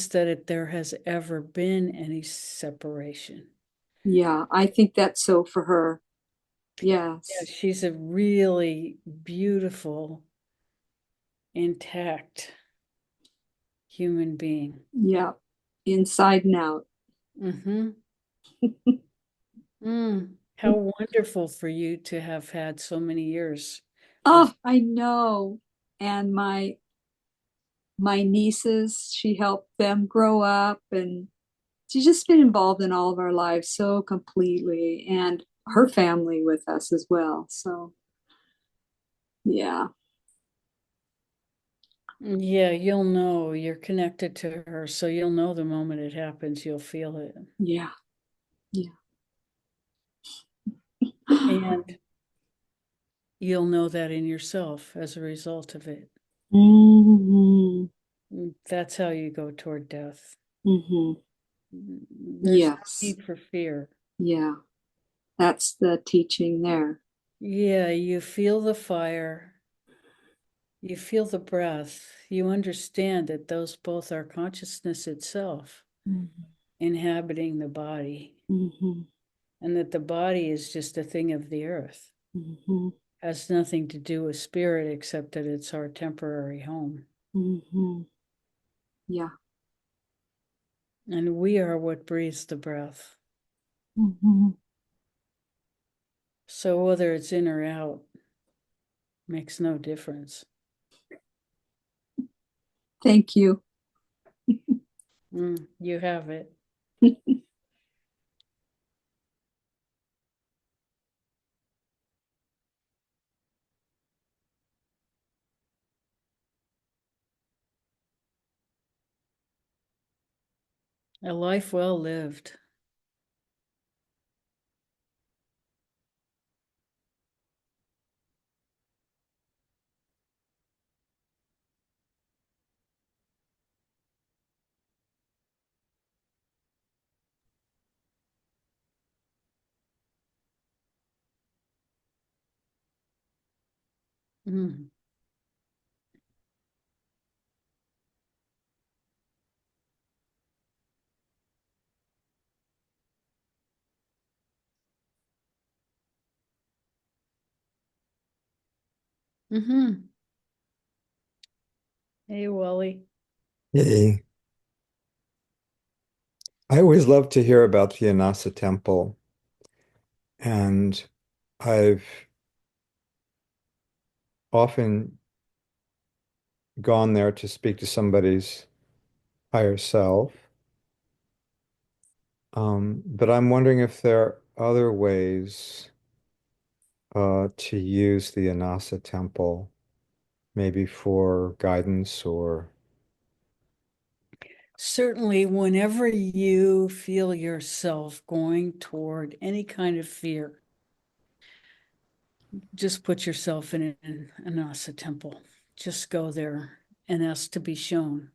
that there has ever been any separation. Yeah. I think that's so for her. Yeah, Yes. she's a really beautiful, intact human being. Yeah. Inside and out. Mm-hmm. How wonderful for you to have had so many years with. Oh, I know. And my nieces, she helped them grow up, and she's just been involved in all of our lives so completely, and her family with us as well. So yeah. Yeah, you'll know you're connected to her, so you'll know the moment it happens, you'll feel it. Yeah. Yeah. And you'll know that in yourself as a result of it. Hmm. That's how you go toward death. Hmm. There's no Yes. need for fear. Yeah. That's the teaching there. Yeah, you feel the fire, you feel the breath, you understand that those both are consciousness itself inhabiting the body, Mm-hmm. and that the body is just a thing of the earth. Mm-hmm. Has nothing to do with spirit except that it's our temporary home. Mm-hmm. Yeah. And we are what breathes the breath. Mm-hmm. So whether it's in or out makes no difference. Thank you. You have it. A life well lived. Mm. Mm-hmm. Hey, Wally. Yay. I always love to hear about the Anasa temple, and I've often gone there to speak to somebody's higher self. But I'm wondering if there are other ways to use the Anasa temple, maybe for guidance or. Certainly, whenever you feel yourself going toward any kind of fear, just put yourself in an Anasa temple. Just go there and ask to be shown.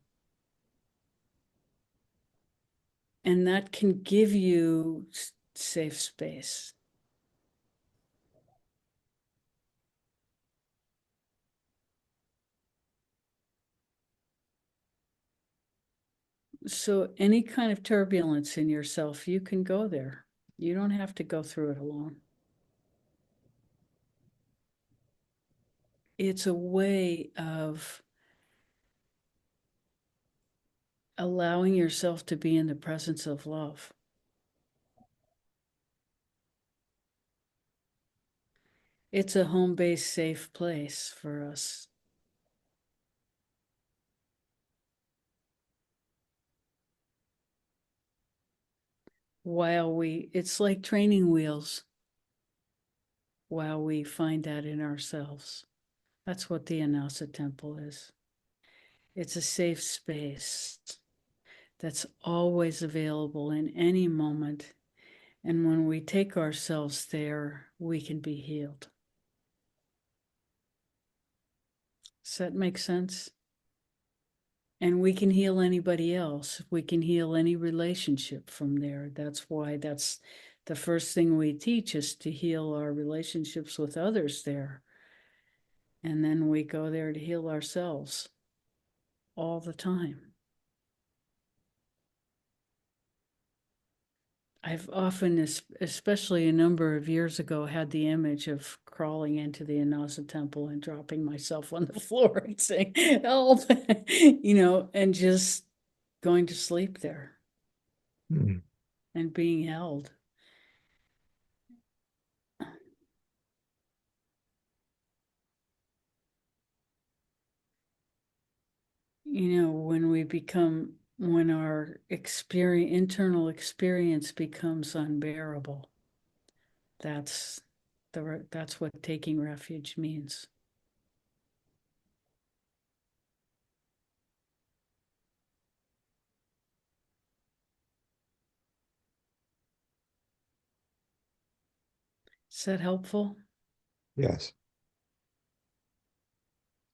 And that can give you safe space. So any kind of turbulence in yourself, you can go there. You don't have to go through it alone. It's a way of allowing yourself to be in the presence of love. It's a home-based safe place for us. It's like training wheels while we find that in ourselves. That's what the Anasa temple is. It's a safe space that's always available in any moment. And when we take ourselves there, we can be healed. Does that make sense? And we can heal anybody else. We can heal any relationship from there. That's why that's the first thing we teach is to heal our relationships with others there. And then we go there to heal ourselves all the time. I've often, especially a number of years ago, had the image of crawling into the Anasa temple and dropping myself on the floor and saying, help, and just going to sleep there Hmm. and being held. When our internal experience becomes unbearable, that's that's what taking refuge means. Is that helpful? Yes.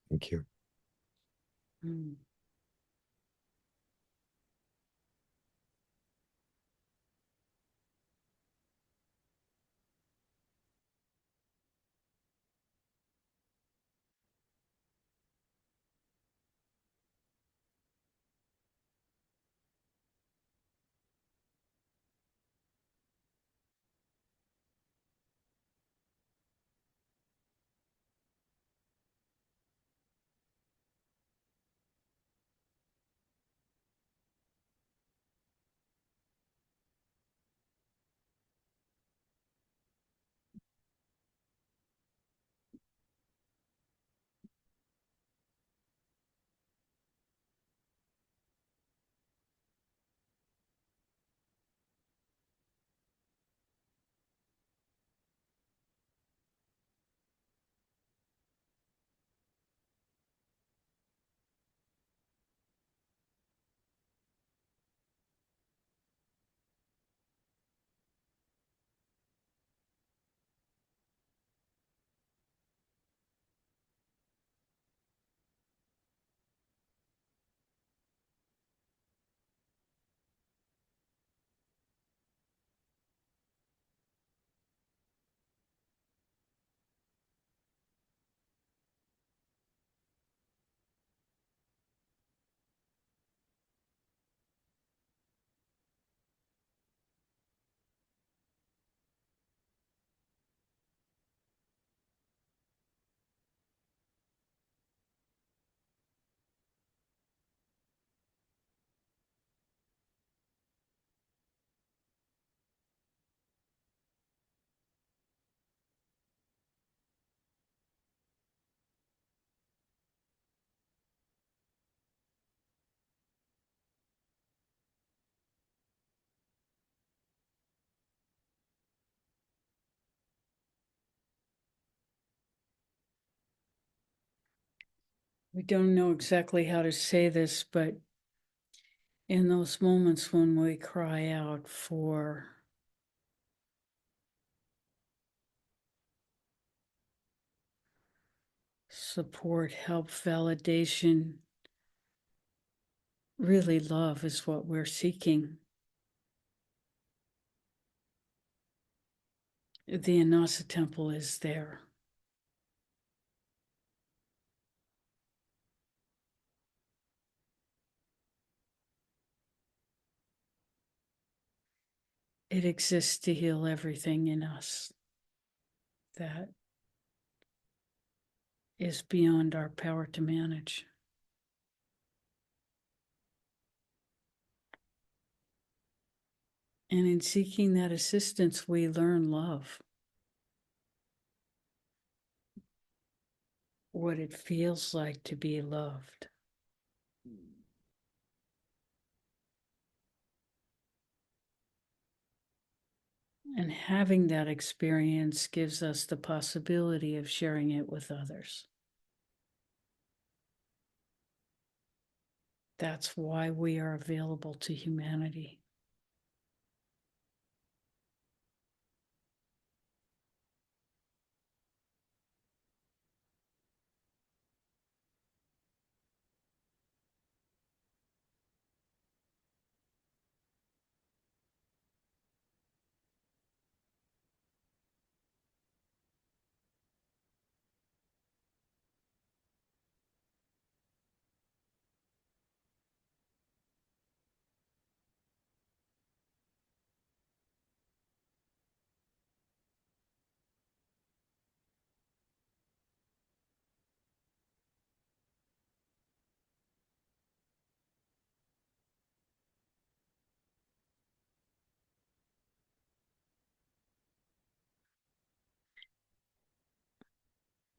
Thank you. Mm. We don't know exactly how to say this, but in those moments when we cry out for support, help, validation, really love is what we're seeking. The Anasa temple is there. It exists to heal everything in us that is beyond our power to manage. And in seeking that assistance, we learn love, what it feels like to be loved. And having that experience gives us the possibility of sharing it with others. That's why we are available to humanity.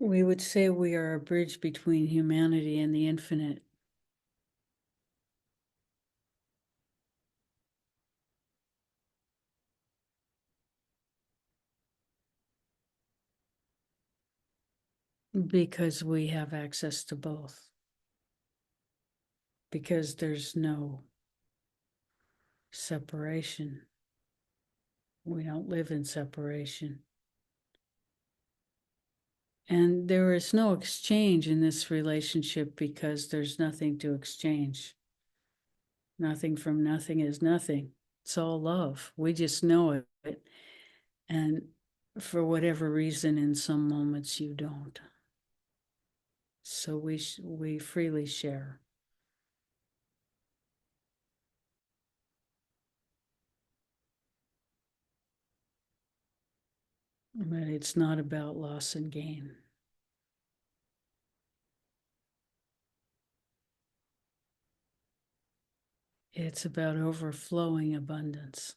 We would say we are a bridge between humanity and the infinite. Because we have access to both. Because there's no separation. We don't live in separation. And there is no exchange in this relationship because there's nothing to exchange. Nothing from nothing is nothing. It's all love. We just know it. And for whatever reason, in some moments you don't. So we freely share. But it's not about loss and gain. It's about overflowing abundance.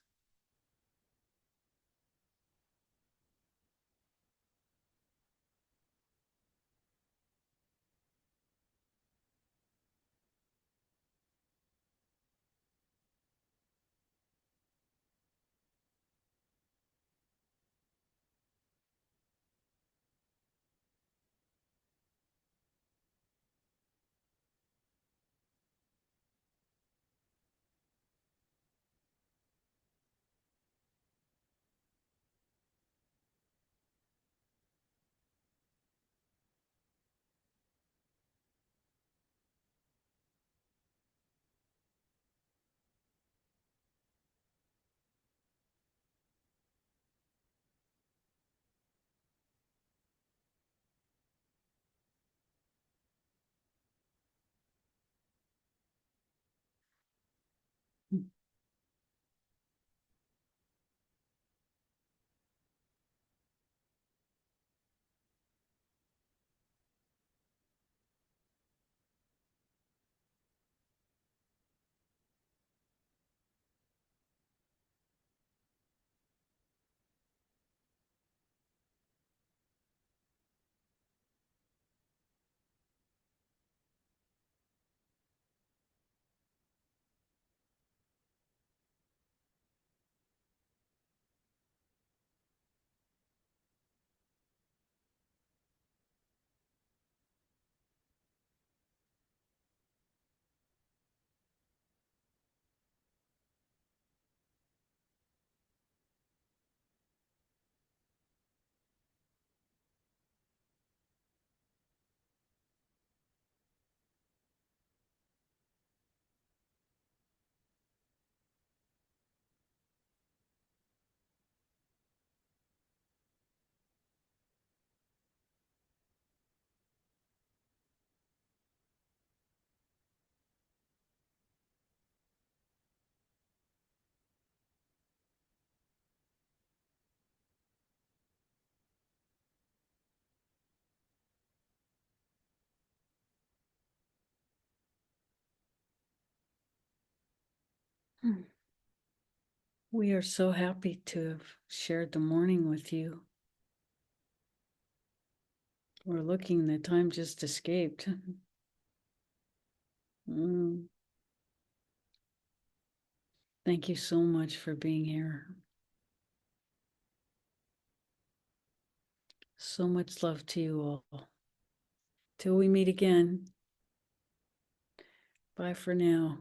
We are so happy to have shared the morning with you. We're looking, the time just escaped. Thank you so much for being here. So much love to you all. Till we meet again. Bye for now.